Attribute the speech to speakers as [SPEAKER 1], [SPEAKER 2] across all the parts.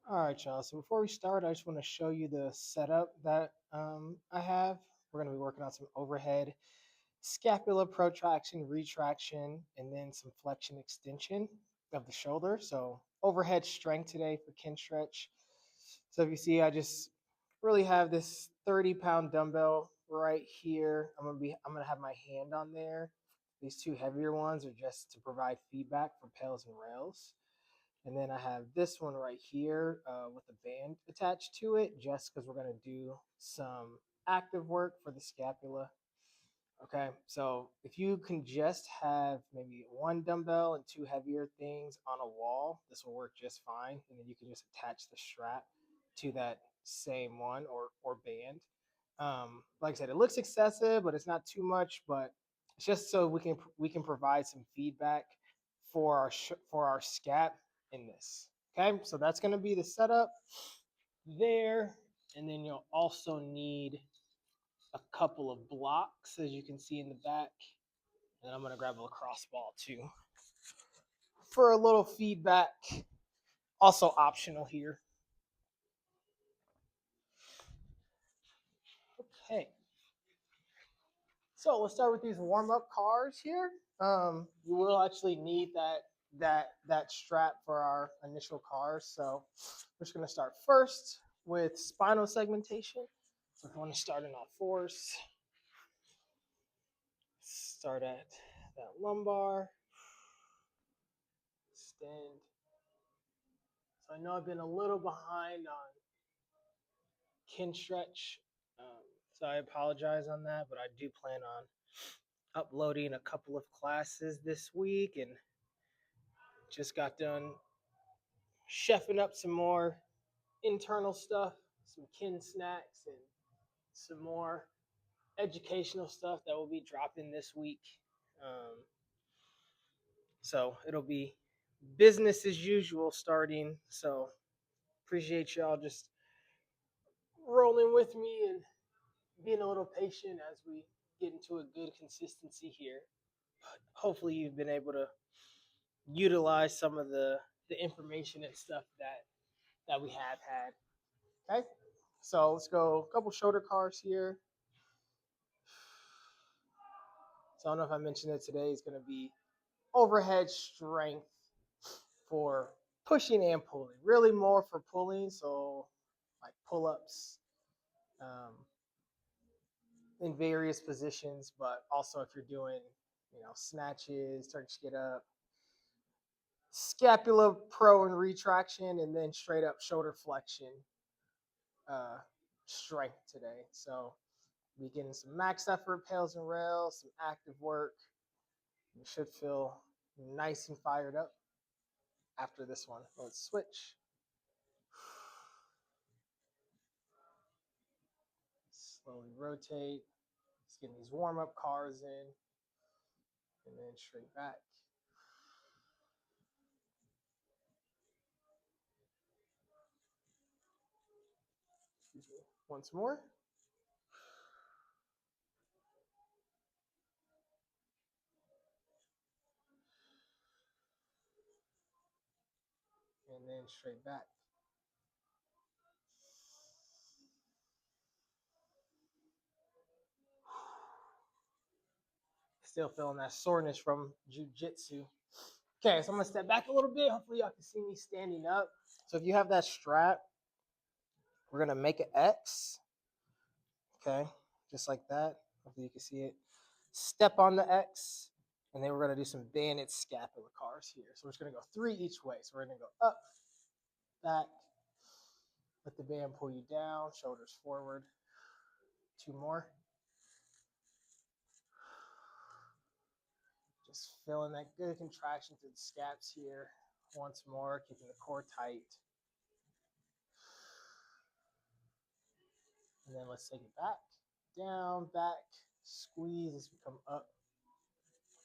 [SPEAKER 1] All right, y'all. So before we start, I just want to show you the setup that I have. We're going to be working on some overhead scapula protraction, retraction, and then some flexion extension of the shoulder. So overhead strength today for Kinstretch. So if you see, I just really have this 30-pound dumbbell right here. I'm gonna have my hand on there. These two heavier ones are just to provide feedback for pales and rails. And then I have this one right here with a band attached to it, just because we're going to do some active work for the scapula. Okay, so if you can just have maybe one dumbbell and two heavier things on a wall, this will work just fine. And then you can just attach the strap to that same one or band. Like I said, it looks excessive, but it's not too much. But it's just so we can provide some feedback for our scap in this. Okay, so that's going to be the setup there, and then you'll also need a couple of blocks, as you can see in the back. And I'm going to grab a lacrosse ball too for a little feedback. Also optional here. Okay. So let's start with these warm-up cars here. You will actually need that strap for our initial cars. So we're just going to start first with spinal segmentation. So if you want to start in all fours, start at that lumbar, extend. So I know I've been a little behind on Kinstretch, so I apologize on that, but I do plan on uploading a couple of classes this week and just got done chefing up some more internal stuff, some kin snacks, and some more educational stuff that will be dropping this week. Um, so it'll be business as usual starting. So appreciate y'all just rolling with me and being a little patient as we get into a good consistency here. But hopefully you've been able to utilize some of the information and stuff that we have had. Okay, so let's go a couple shoulder cars here. So I don't know if I mentioned it today. Is going to be overhead strength for pushing and pulling. Really more for pulling, so like pull-ups in various positions, but also if you're doing, snatches, turkish get up, scapula pro and retraction, and then straight up shoulder flexion uh, strength today. So we getting some max effort, pails and rails, some active work. You should feel nice and fired up after this one. Let's switch. Slowly rotate. Let's get these warm up cars in, and then straight back. Excuse me. Once more. And then straight back. Still feeling that soreness from jujitsu. Okay, so I'm gonna step back a little bit. Hopefully, y'all can see me standing up. So if you have that strap, we're gonna make an X. Okay, just like that. Hopefully, you can see it. Step on the X, and then we're gonna do some banded scapula cars here. So we're just gonna go three each way. So we're gonna go up, back, let the band pull you down, shoulders forward. Two more. Just feeling that good contraction through the scaps here. Once more, keeping the core tight. And then let's take it back, down, back, squeeze as we come up.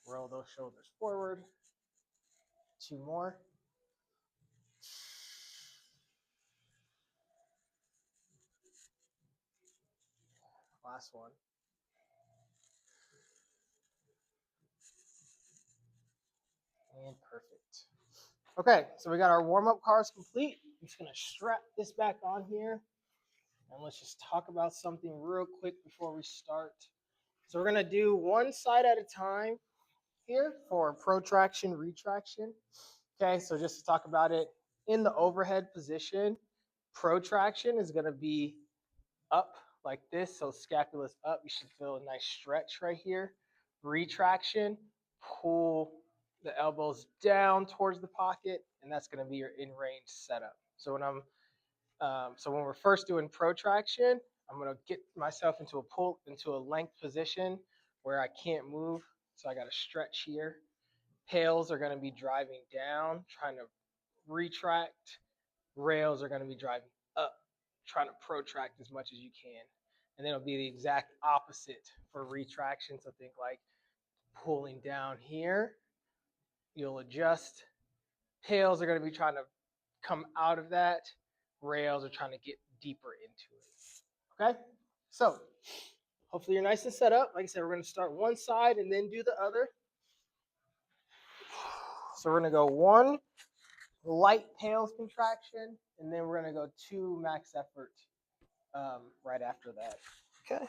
[SPEAKER 1] Roll those shoulders forward. Two more. Last one. And perfect. Okay, so we got our warm-up cars complete. I'm just gonna strap this back on here and let's just talk about something real quick before we start. So we're gonna do one side at a time here for protraction, retraction. Okay, so just to talk about it, in the overhead position, protraction is gonna be up like this. So scapula's up. You should feel a nice stretch right here. Retraction, pull the elbows down towards the pocket, and that's going to be your in-range setup. So when we're first doing protraction, I'm going to get myself into a length position where I can't move. So I got to stretch here. Pails are going to be driving down, trying to retract. Rails are going to be driving up, trying to protract as much as you can. And then it'll be the exact opposite for retraction. So think like pulling down here, you'll adjust. Pails are going to be trying to come out of that. Rails are trying to get deeper into it. Okay? So hopefully you're nice and set up. Like I said, we're going to start one side and then do the other. So we're going to go one light pails contraction, and then we're going to go two max effort right after that. Okay.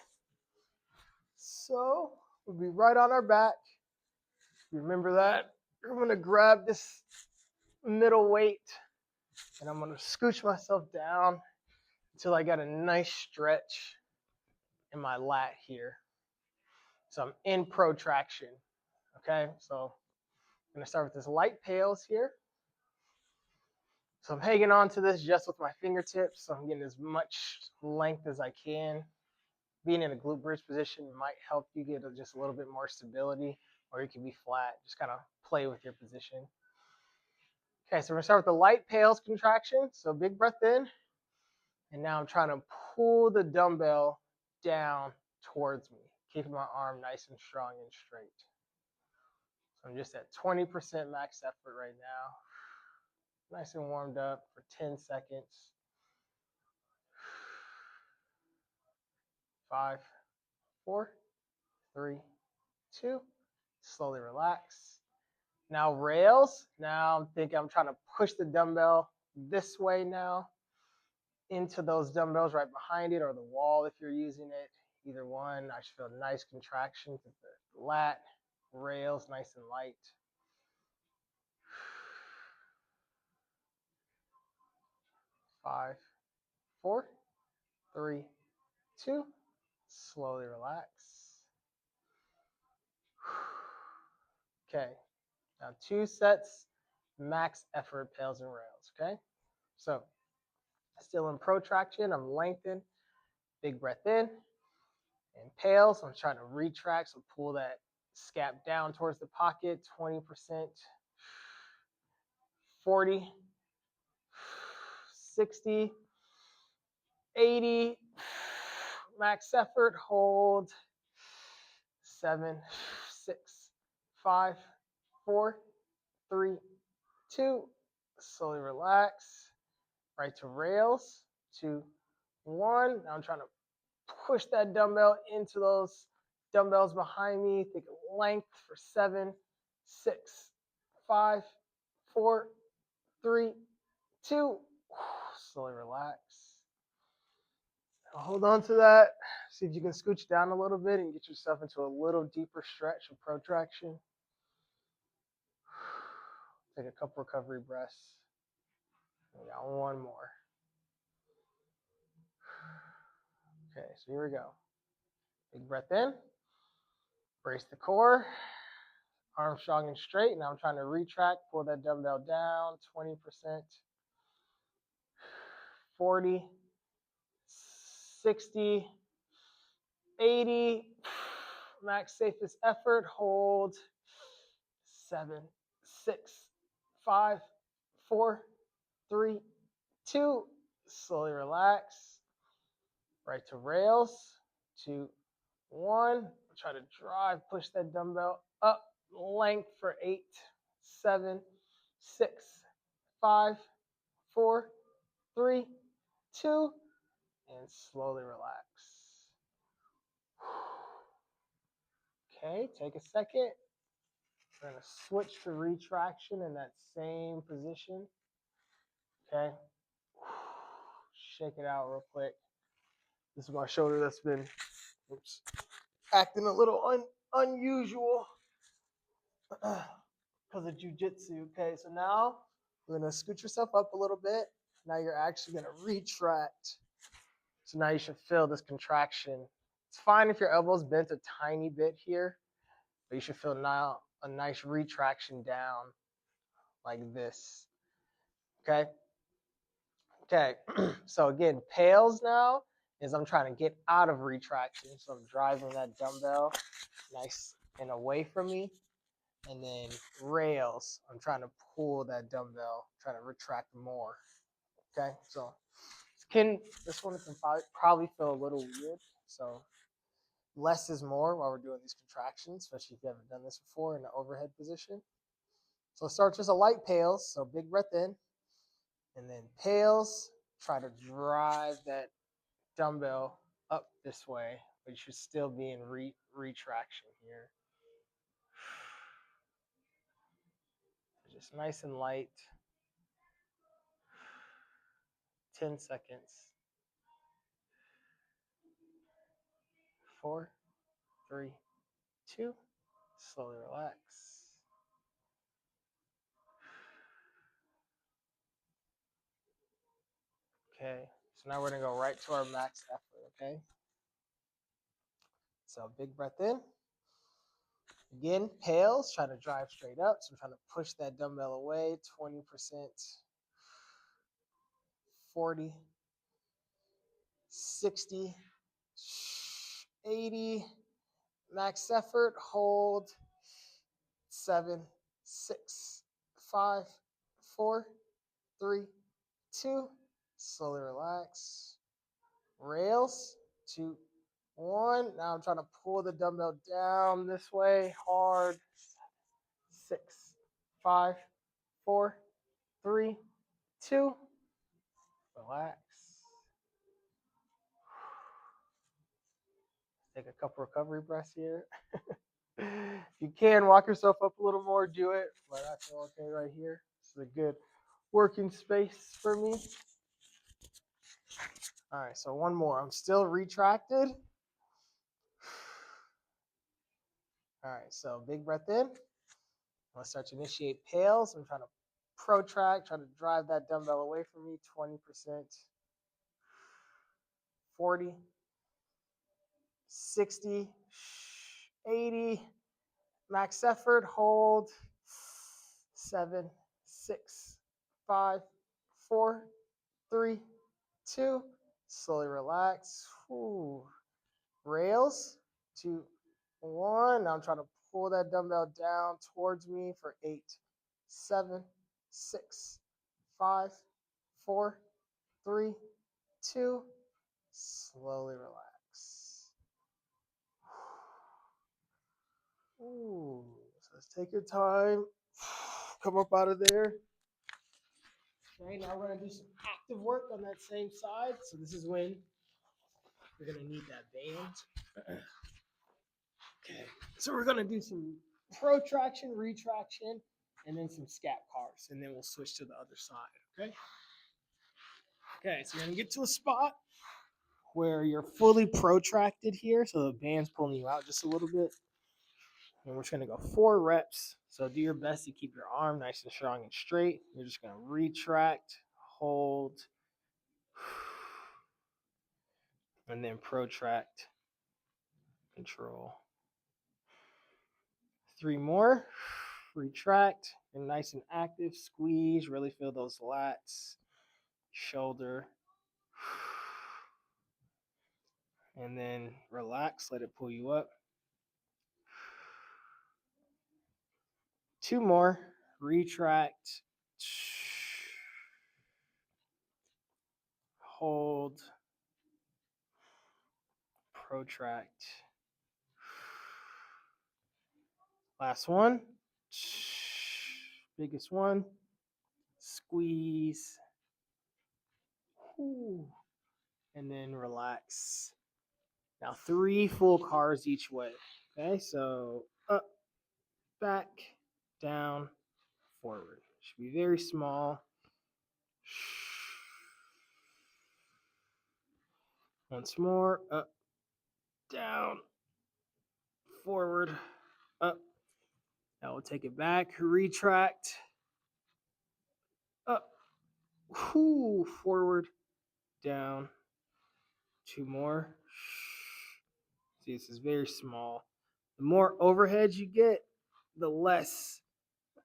[SPEAKER 1] So we'll be right on our back. Remember that. I'm going to grab this middle weight and I'm going to scooch myself down until I got a nice stretch in my lat here. So I'm in protraction. Okay. So I'm going to start with this light pails here. So I'm hanging on to this just with my fingertips. So I'm getting as much length as I can. Being in a glute bridge position might help you get just a little bit more stability, or you can be flat. Just kind of play with your position. Okay, so we're gonna start with the light pails contraction. So big breath in. And now I'm trying to pull the dumbbell down towards me, keeping my arm nice and strong and straight. So I'm just at 20% max effort right now. Nice and warmed up for 10 seconds. 5, 4, 3, 2. Slowly relax. Now rails. Now I'm trying to push the dumbbell this way now into those dumbbells right behind it, or the wall if you're using it. Either one. I should feel a nice contraction to the lat. Rails nice and light. 5, 4, 3, 2. Slowly relax. Okay. Now 2 sets, max effort pails and rails. Okay. So still in protraction. I'm lengthened. Big breath in. And pails. So I'm trying to retract. So pull that scap down towards the pocket. 20%. 40. 60. 80. Max effort. Hold. 7, 6, 5, 4, 3, 2. Slowly relax. Right to rails. 2, 1. Now I'm trying to push that dumbbell into those dumbbells behind me. Think of length for 7, 6, 5, 4, 3, 2. Slowly relax. Now hold on to that. See if you can scooch down a little bit and get yourself into a little deeper stretch of protraction. Take a couple recovery breaths. We got one more. Okay, so here we go. Big breath in. Brace the core. Arms strong and straight. Now I'm trying to retract. Pull that dumbbell down. 20%. 40. 60. 80. Max safest effort. Hold. 7, 6, 5, 4, 3, 2. Slowly relax. Right to rails. 2, 1. Try to push that dumbbell up. Length for 8, 7, 6, 5, 4, 3, 2. And slowly relax. Okay, take a second. We're going to switch to retraction in that same position. Okay, shake it out real quick. This is my shoulder that's been, oops, acting a little unusual because of jujitsu. Okay, so now we're gonna scoot yourself up a little bit. Now you're actually gonna retract. So now you should feel this contraction. It's fine if your elbow's bent a tiny bit here, but you should feel now a nice retraction down like this. Okay. Okay. So again, pails now is I'm trying to get out of retraction. So I'm driving that dumbbell nice and away from me. And then rails, I'm trying to pull that dumbbell, trying to retract more. Okay. So this one can probably feel a little weird. So less is more while we're doing these contractions, especially if you haven't done this before in the overhead position. So start just a light pails. So big breath in, and then pails. Try to drive that dumbbell up this way, but you should still be in retraction here. Just nice and light. 10 seconds. 4, 3, 2. Slowly relax. Okay, so now we're gonna go right to our max effort, okay? So big breath in. Again, pails, trying to drive straight up. So I'm trying to push that dumbbell away, 20%, 40, 60, 80. Max effort, hold, 7, 6, 5, 4, 3, 2. Slowly relax. Rails, 2, 1. Now I'm trying to pull the dumbbell down this way hard. 6, 5, 4, 3, 2. Relax. Take a couple recovery breaths here. If you can, walk yourself up a little more, do it. But I feel okay right here. This is a good working space for me. All right, so one more. I'm still retracted. All right, so big breath in. Let's start to initiate pails. I'm trying to protract, trying to drive that dumbbell away from me. 20%, 40, 60, 80. Max effort, hold. 7, 6, 5, 4, 3, 2. Slowly relax. Ooh. Rails, 2, 1. Now I'm trying to pull that dumbbell down towards me for 8, 7, 6, 5, 4, 3, 2. Slowly relax. Ooh. So let's take your time. Come up out of there. Okay, now we're gonna do some active work on that same side. So this is when you're gonna need that band. Okay, so we're gonna do some protraction, retraction, and then some scat cars, and then we'll switch to the other side. Okay. Okay, so you're gonna get to a spot where you're fully protracted here, so the band's pulling you out just a little bit. And we're just gonna go 4 reps. So do your best to keep your arm nice and strong and straight. You're just gonna retract, hold, and then protract, control. 3 more. Retract. You're nice and active. Squeeze. Really feel those lats, shoulder. And then relax. Let it pull you up. 2 more. Retract. Hold. Protract. Last one. Biggest one. Squeeze. And then relax. Now 3 full cars each way. Okay, so up, back, down, forward. Should be very small. Once more, up, down, forward, up. Now we'll take it back, retract, up, forward, down. Two more. See, this is very small. The more overhead you get, the less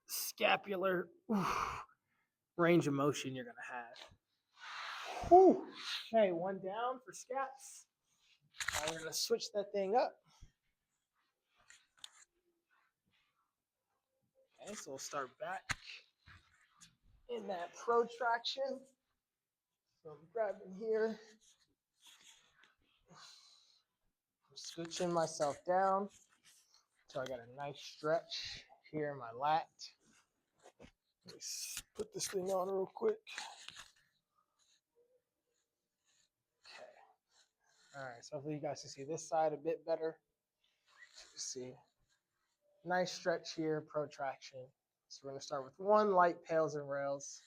[SPEAKER 1] scapular range of motion you're going to have. Okay, one down for scaps. Now we're going to switch that thing up. Okay, so we'll start back in that protraction. So I'm grabbing here. I'm scooching myself down so I got a nice stretch here in my lat. Let me put this thing on real quick. Okay. All right, so hopefully you guys can see this side a bit better. See, nice stretch here, protraction. So we're going to start with one light pails and rails.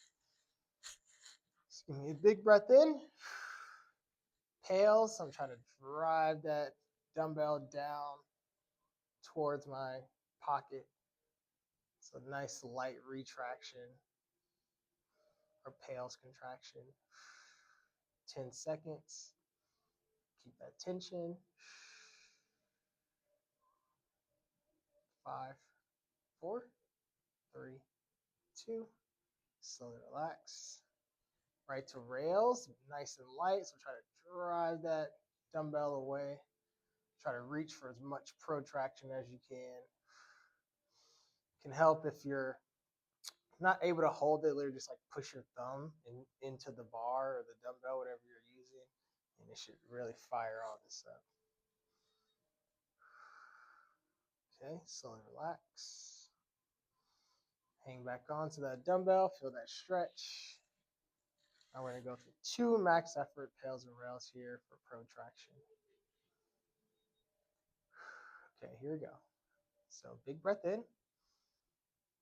[SPEAKER 1] So give me a big breath in. Pails. I'm trying to drive that dumbbell down towards my pocket. So nice light retraction or pails contraction. 10 seconds. Keep that tension. 5, 4, 3, 2. Slowly relax. Right to rails, nice and light. So try to drive that dumbbell away. Try to reach for as much protraction as you can. Can help if you're not able to hold it, literally just like push your thumb into the bar or the dumbbell, whatever you're using, and it should really fire all this up. Okay, slowly relax. Hang back onto that dumbbell, feel that stretch. Now we're going to go through 2 max effort pails and rails here for protraction. Okay, here we go. So big breath in,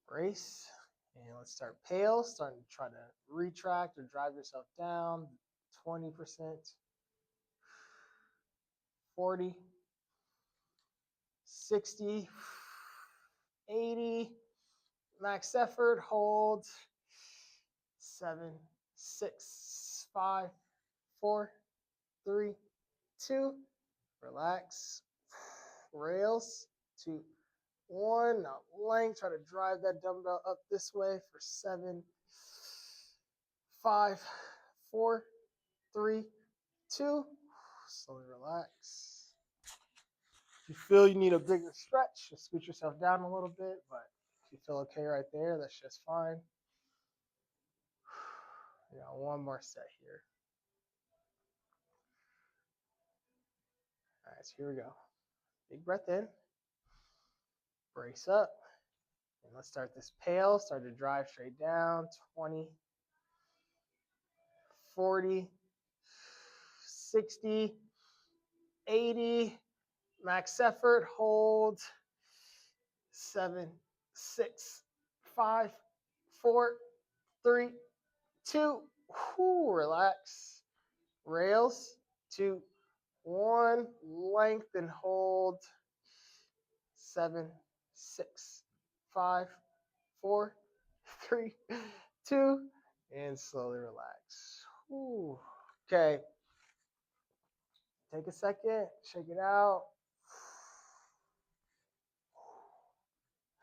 [SPEAKER 1] brace, and let's start pails. Starting to try to retract or drive yourself down. 20%, 40, 60, 80. Max effort, hold. 7, 6, 5, 4, 3, 2. Relax. Rails. 2, 1. Now length. Try to drive that dumbbell up this way for 7, 5, 4, 3, 2. Slowly relax. If you feel you need a bigger stretch, just scoot yourself down a little bit, but if you feel okay right there, that's just fine. We got one more set here. All right, so here we go. Big breath in. Brace up. And let's start this pail. Start to drive straight down. 20, 40, 60, 80. Max effort. Hold. 7, 6, 5, 4, 3, 2. Relax. Rails. 2, 1. Length and hold. 7, 6, 5, 4, 3, 2, and slowly relax. Whew. Okay. Take a second, shake it out.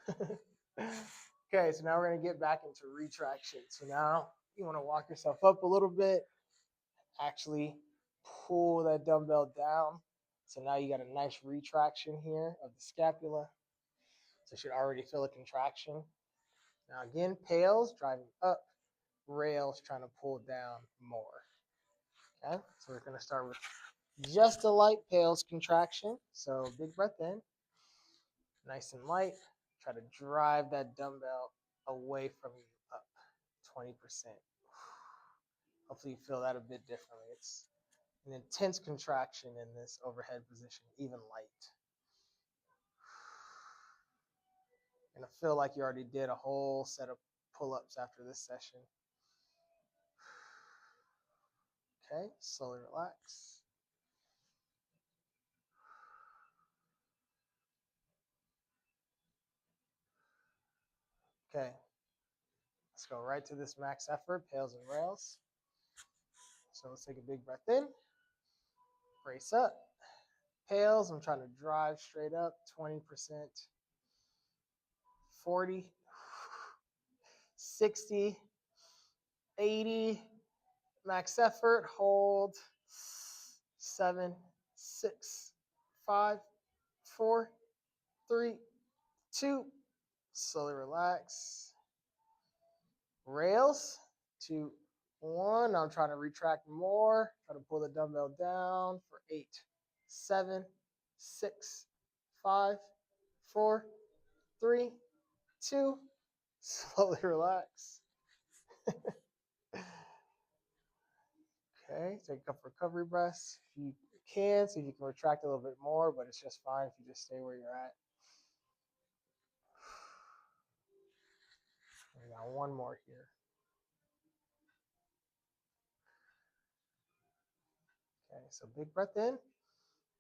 [SPEAKER 1] Okay, so now we're going to get back into retraction. So now you want to walk yourself up a little bit, actually pull that dumbbell down. So now you got a nice retraction here of the scapula. So you should already feel a contraction. Now again, pails driving up, rails trying to pull down more. Okay, so we're going to start with just a light pails contraction. So big breath in, nice and light. Try to drive that dumbbell away from you up 20%. Hopefully you feel that a bit differently. It's an intense contraction in this overhead position, even light. You're going to feel like you already did a whole set of pull-ups after this session. Okay, slowly relax. Okay, let's go right to this max effort, pails and rails. So let's take a big breath in, brace up. Pails, I'm trying to drive straight up, 20%, 40, 60, 80, max effort, hold, 7, 6, 5, 4, 3, 2, slowly relax. Rails, 2, 1. I'm trying to retract more. Try to pull the dumbbell down for 8, 7, 6, 5, 4, 3, 2. Slowly relax. Okay, take a couple recovery breaths. If you can, see if you can retract a little bit more, but it's just fine if you just stay where you're at. We got one more here. Okay, so big breath in.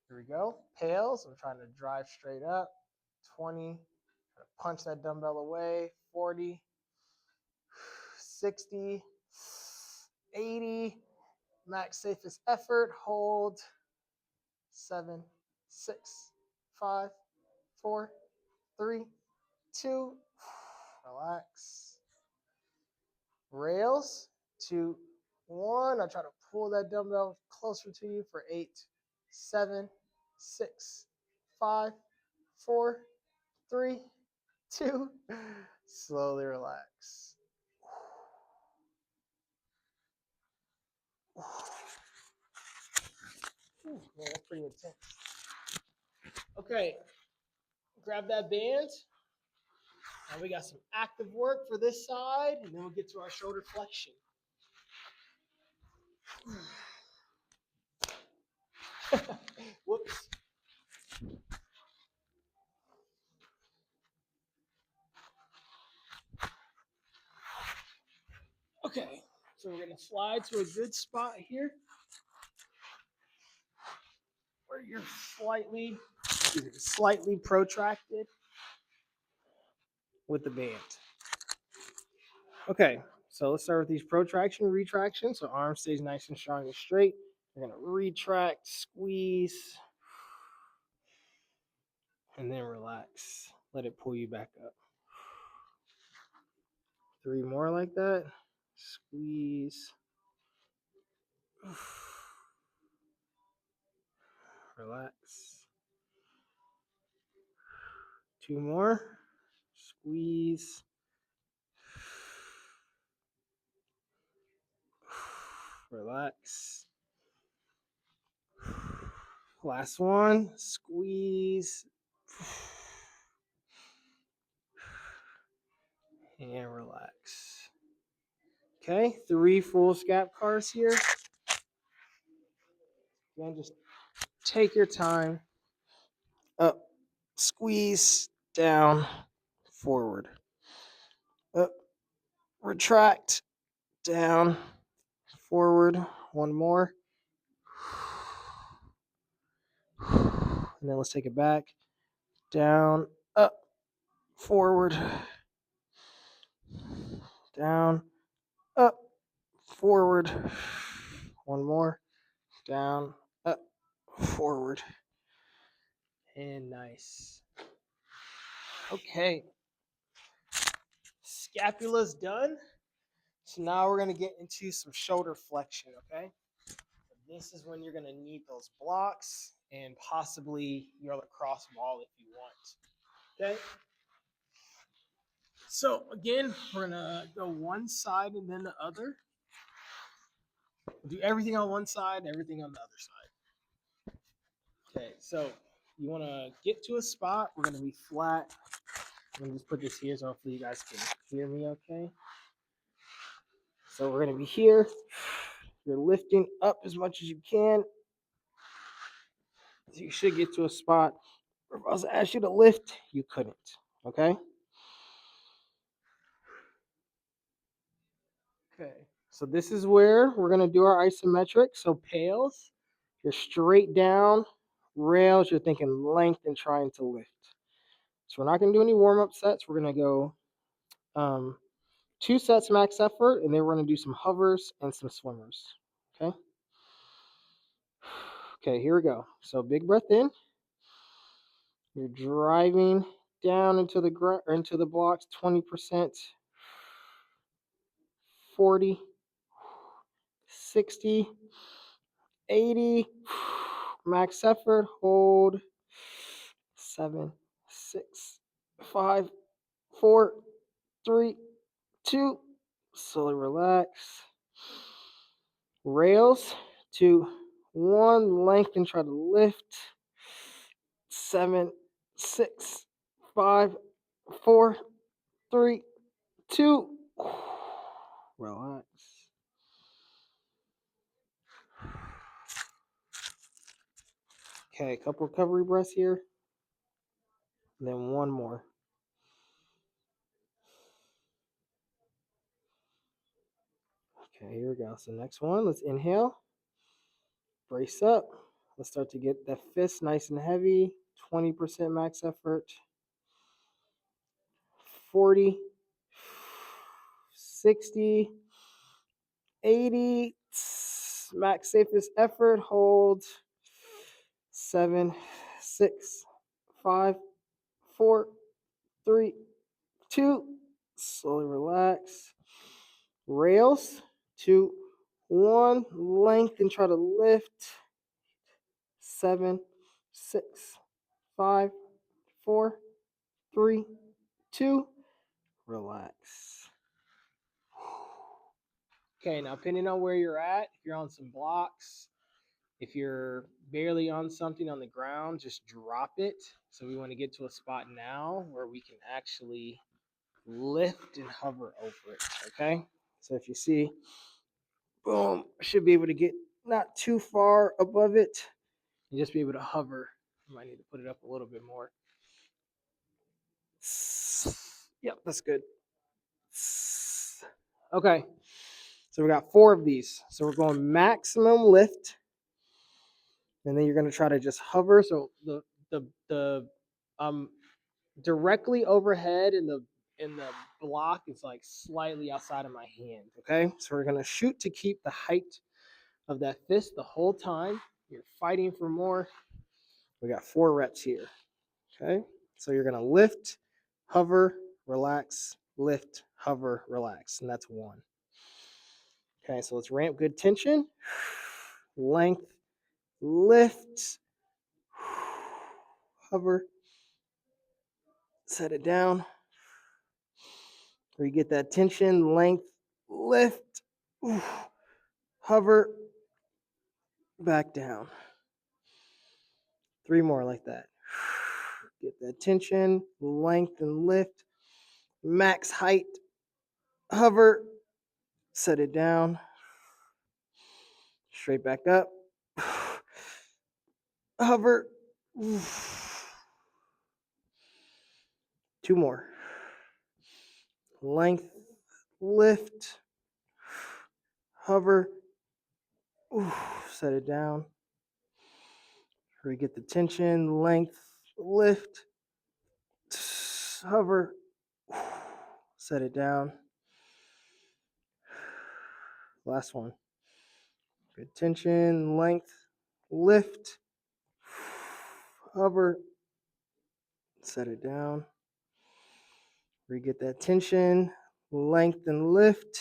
[SPEAKER 1] Here we go. Pails. I'm trying to drive straight up. 20. Try to punch that dumbbell away. 40. 60. 80. Max safest effort. Hold. 7, 6, 5, 4, 3, 2. Relax. Rails. 2, 1. I try to pull that dumbbell closer to you for 8, 7, 6, 5, 4, 3, 2. Slowly relax. Man, that's pretty intense. Okay, grab that band. Now we got some active work for this side, and then we'll get to our shoulder flexion. Whoops. Okay, so we're gonna slide to a good spot here where you're slightly protracted with the band. Okay, so let's start with these protraction, retraction. So arm stays nice and strong and straight. We're gonna retract, squeeze, and then relax. Let it pull you back up. 3 more like that. Squeeze. Relax. 2 more. Squeeze. Relax. Last one. Squeeze. And relax. Okay, 3 full scap cars here. Again, just take your time. Up, squeeze, down, forward. Up, retract, down, forward. One more. And then let's take it back. Down, up, forward. Down, up, forward. One more. Down, up, forward. And nice. Okay. Scapula's done. So now we're going to get into some shoulder flexion, okay? This is when you're going to need those blocks and possibly your lacrosse ball if you want. Okay? So again, we're going to go one side and then the other. Do everything on one side, everything on the other side. Okay, so you want to get to a spot. We're going to be flat. I'm going to just put this here so hopefully you guys can hear me okay. So we're going to be here. You're lifting up as much as you can. You should get to a spot where if I was to ask you to lift, you couldn't. Okay? Okay. So this is where we're going to do our isometric. So pails, you're straight down. Rails, you're thinking length and trying to lift. So we're not going to do any warm-up sets. We're going to go Um, 2 sets max effort, and then we're going to do some hovers and some swimmers. Okay. Okay, here we go. So big breath in. You're driving down into the into the blocks 20%, 40, 60, 80. Max effort. Hold. 7, 6, 5, 4, 3, 2. Slowly relax. Rails to 1. Lengthen. Try to lift. 7, 6, 5, 4, 3, 2. Relax. Okay, a couple recovery breaths here. And then one more. Okay, here we go. So next one, let's inhale. Brace up. Let's start to get the fist nice and heavy. 20% max effort. 40, 60, 80. Max safest effort. Hold. 7, 6, 5, 4, 3, 2. Slowly relax. Rails to 1. Lengthen. Try to lift. 7, 6, 5, 4, 3, 2. Relax. Okay, now depending on where you're at, if you're on some blocks, if you're barely on something on the ground, just drop it. So we want to get to a spot now where we can actually lift and hover over it. Okay, so if you see, boom, I should be able to get not too far above it and just be able to hover. I might need to put it up a little bit more. Yep, that's good. Okay, so we got 4 of these. So we're going maximum lift, and then you're going to try to just hover. So the directly overhead in the block is like slightly outside of my hand. Okay, so we're going to shoot to keep the height of that fist the whole time. You're fighting for more. We got 4 reps here. Okay, so you're going to lift, hover, relax, lift, hover, relax, and that's 1. Okay, so let's ramp good tension. Length, lift, hover, set it down. Where you get that tension, length, lift, hover, back down. 3 more like that. Get that tension, length, and lift. Max height, hover, set it down. Straight back up. Hover. 2 more. Length, lift, hover, set it down. Where you get the tension, length, lift, hover, set it down. Last one. Good tension, length, lift, hover, set it down. Where you get that tension, length, and lift,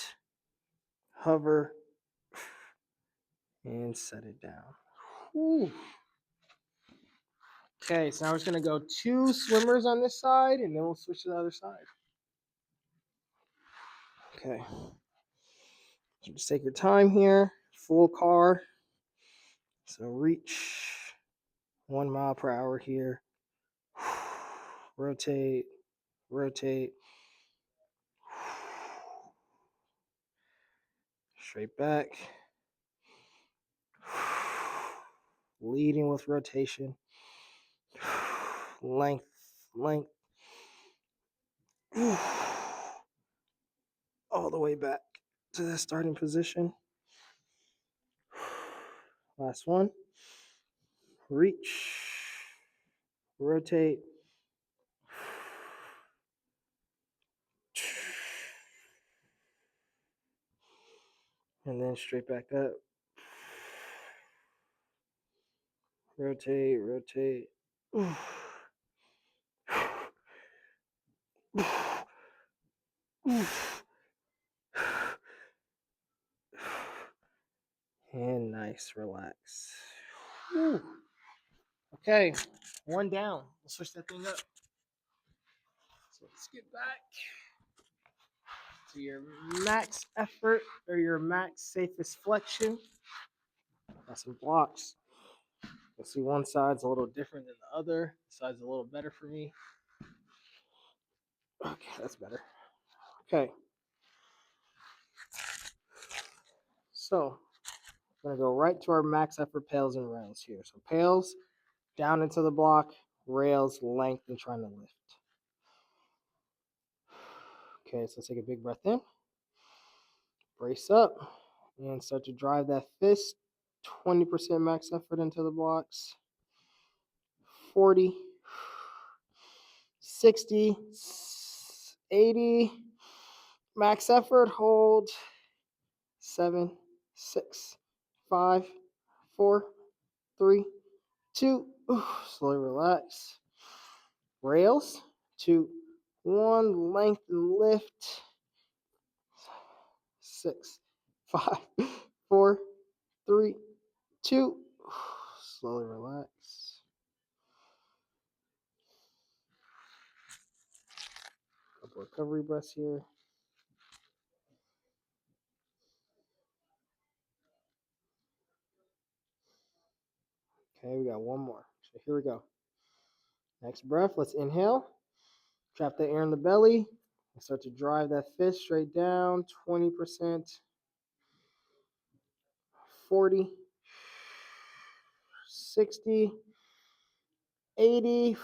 [SPEAKER 1] hover, and set it down. Ooh. Okay, so now we're just going to go 2 swimmers on this side, and then we'll switch to the other side. Okay. So just take your time here. Full car. So reach 1 mile per hour here. Rotate, rotate. Straight back. Leading with rotation. Length, length. All the way back to the starting position. Last one. Reach, rotate, And then straight back up. Rotate, rotate. And nice, relax. Whew. Okay, one down. Let's switch that thing up. So let's get back to your max effort or your max safest flexion. Got some blocks. You'll see one side's a little different than the other. This side's a little better for me. Okay, that's better. Okay. So we're gonna go right to our max effort pails and rails here. So pails down into the block, rails length and trying to lift. Okay, so let's take a big breath in. Brace up and start to drive that fist. 20% max effort into the blocks. 40, 60, 80. Max effort, hold. 7, 6, 5, 4, 3, 2. Slowly relax. Rails. 2, 1. Length and lift. 6, 5, 4, 3, 2. Slowly relax. Couple recovery breaths here. Okay, we got one more. So here we go. Next breath, let's inhale. Trap the air in the belly. And start to drive that fist straight down. 20%. 40. 60. 80.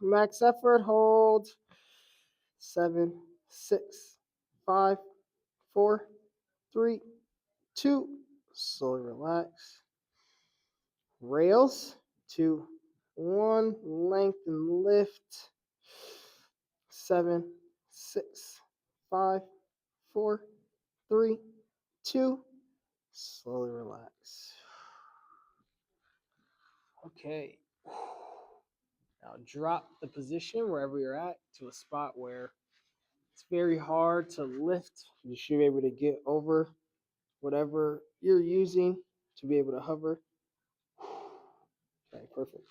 [SPEAKER 1] Max effort, hold. 7, 6, 5, 4, 3, 2. Slowly relax. Rails. 2, 1. Length and lift. 7, 6, 5, 4, 3, 2. Slowly relax. Okay. Now drop the position wherever you're at to a spot where it's very hard to lift. You should be able to get over whatever you're using to be able to hover. Okay, perfect.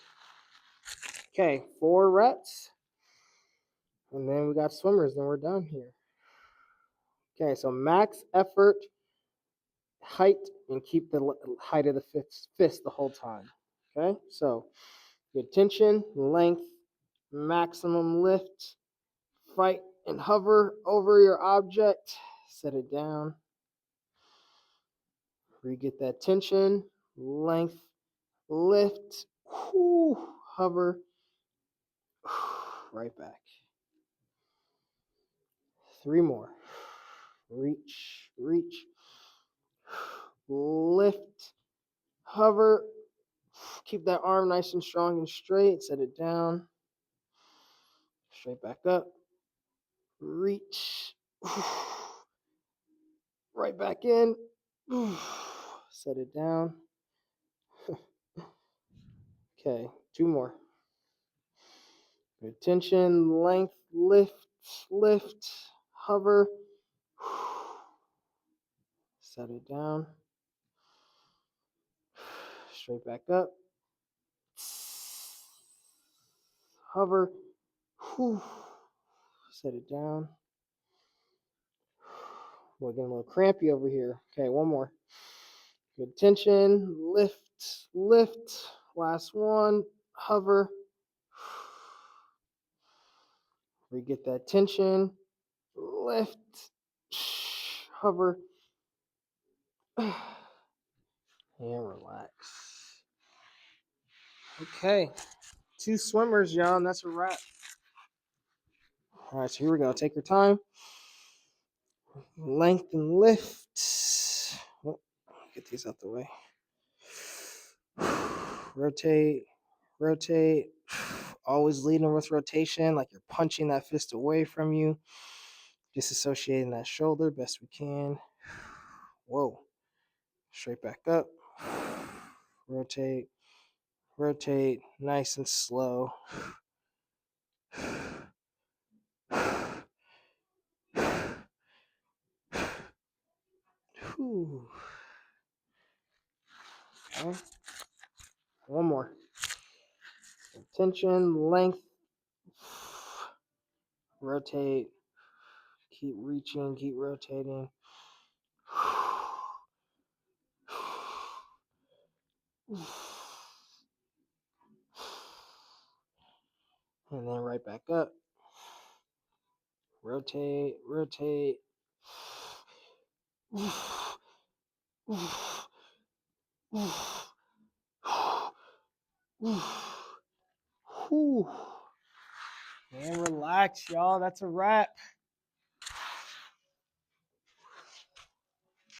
[SPEAKER 1] Okay, 4 reps. And then we got swimmers, then we're done here. Okay, so max effort, height, and keep the height of the fist the whole time. Okay, so good tension, length, maximum lift, fight and hover over your object, set it down. Re-get that tension, length, lift, hover, right back. 3 more. Reach, reach, lift, hover, keep that arm nice and strong and straight, set it down, straight back up, reach, right back in, set it down. Okay, 2 more. Good tension, length, lift, lift, hover, set it down, straight back up, hover, set it down. We're getting a little crampy over here. Okay, one more. Good tension, lift, lift, last one, hover, re-get that tension, lift, hover, and relax. Okay, 2 swimmers, y'all, and that's a wrap. All right, so here we go. Take your time. Length and lift. Oh, get these out the way. Rotate, rotate. Always leading with rotation, like you're punching that fist away from you. Disassociating that shoulder best we can. Whoa. Straight back up. Rotate, rotate, nice and slow. Whew. Okay. One more. Tension, length, rotate, keep reaching, keep rotating. And then right back up. Rotate, rotate. And relax, y'all. That's a wrap.